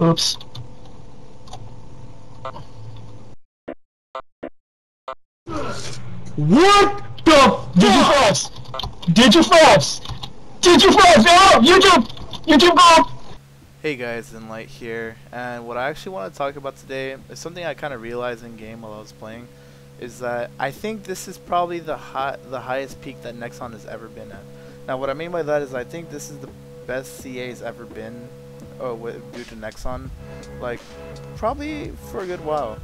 Oops. What the? Did you fast? Did you fast? Did you fast? Oh, YouTube go. Hey guys, Enlight here, and what I actually want to talk about today is something I kind of realized in game while I was playing, is that I think this is probably the highest peak that Nexon has ever been at. Now, what I mean by that is I think this is the best CA's ever been, due to Nexon, like probably for a good while.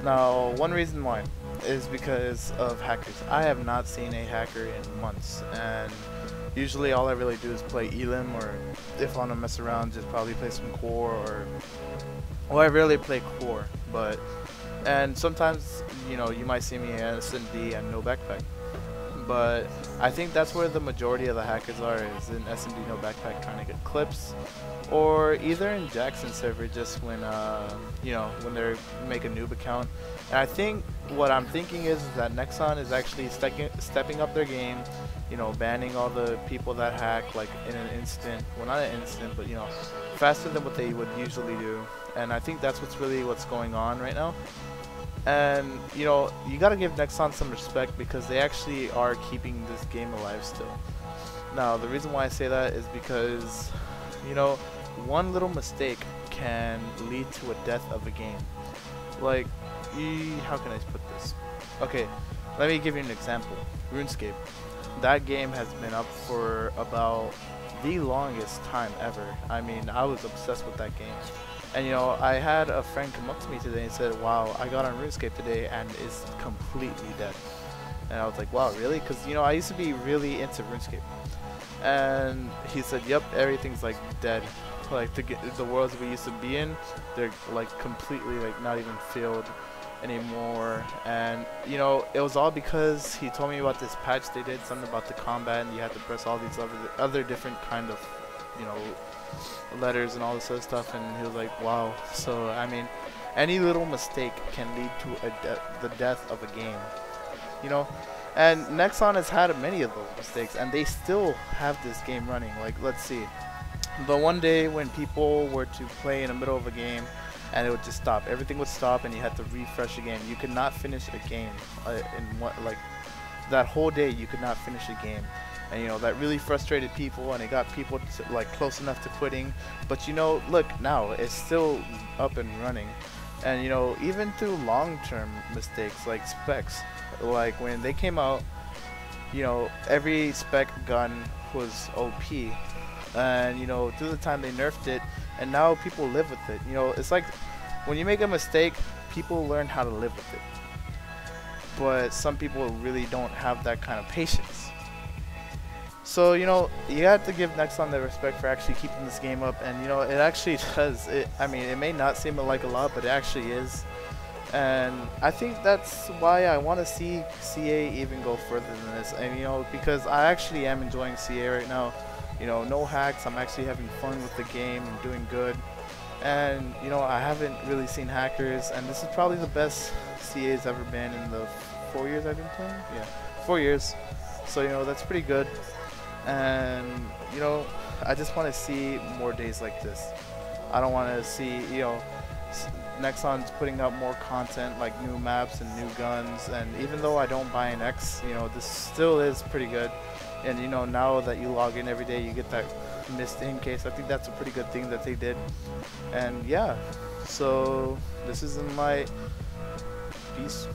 Now, one reason why is because of hackers. I have not seen a hacker in months, and usually all I really do is play Elim, or if I want to mess around, just probably play some core, or well, I rarely play core, and sometimes, you know, you might see me at S&D and no backpack. But I think that's where the majority of the hackers are, is in S&D no backpack trying to get clips, or either in Jackson server just when you know, when they make a noob account. And I think what I'm thinking is that Nexon is actually stepping up their game, you know, banning all the people that hack like in an instant, well, not an instant, but you know, faster than what they would usually do. And I think that's what's going on right now. And you know, you gotta give Nexon some respect because they actually are keeping this game alive still. Now, the reason why I say that is because, you know, one little mistake can lead to a death of a game. Like, how can I put this? Okay, let me give you an example. RuneScape. That game has been up for about the longest time ever. I mean, I was obsessed with that game. And you know, I had a friend come up to me today and said, wow, I got on RuneScape today and it's completely dead. And I was like, wow, really? Because, you know, I used to be really into RuneScape. And he said, yep, everything's like dead. Like the worlds we used to be in, they're like completely like not even filled anymore. And you know, it was all because he told me about this patch they did, something about the combat, and you had to press all these other different kind of, you know, letters and all this other stuff. And he was like, wow. So I mean, any little mistake can lead to the death of a game, you know. And Nexon has had many of those mistakes, and they still have this game running. Like, let's see, the one day when people were to play in the middle of a game and it would just stop, everything would stop, and you had to refresh again. You could not finish a game in what, like, that whole day you could not finish a game. And you know, that really frustrated people, and it got people to, like, close enough to quitting. But you know, look, now it's still up and running. And you know, even through long-term mistakes like specs, like when they came out, you know, every spec gun was OP, and you know, through the time they nerfed it, and now people live with it. You know, it's like when you make a mistake, people learn how to live with it. But some people really don't have that kind of patience. So, you know, you have to give Nexon the respect for actually keeping this game up, and you know, it actually does. I mean, it may not seem like a lot, but it actually is. And I think that's why I want to see CA even go further than this. And you know, because I actually am enjoying CA right now. You know, no hacks. I'm actually having fun with the game and doing good. And you know, I haven't really seen hackers, and this is probably the best CA's ever been in the 4 years I've been playing. Yeah, 4 years. So you know, that's pretty good. And you know, I just want to see more days like this. I don't want to see, you know, Nexon's putting up more content like new maps and new guns. And even though I don't buy an X, you know, this still is pretty good. And you know, now that you log in every day, you get that missed in case. I think that's a pretty good thing that they did. And yeah, so this is in my peace.